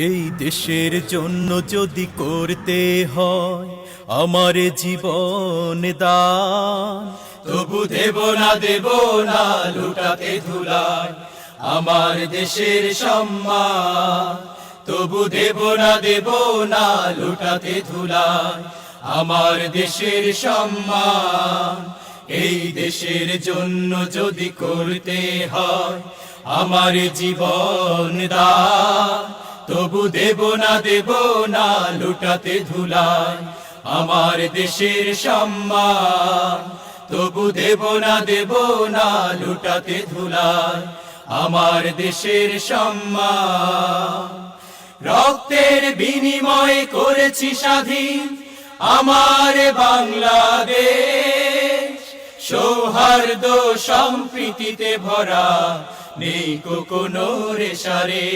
এই দেশের জন্য যদি করতে হয় আমার জীবন দান, তবু দেব না লুটাতে ধুলায় আমার দেশের সম্মান। তবু দেব না লুটাতে ধুলায় আমার দেশের সম্মান। এই দেশের জন্য যদি করতে হয় আমার জীবন দান, তবু দেব না লুটাতে ধুলায় আমার দেশের সম্মান। তবু দেব না লুটাতে ধুলায় আমার দেশের সম্মান। রক্তের বিনিময়ে করেছি স্বাধীন আমার বাংলাদেশ, সৌহার্দ্য সম্প্রীতিতে ভরা নেই কোনো রেশারে।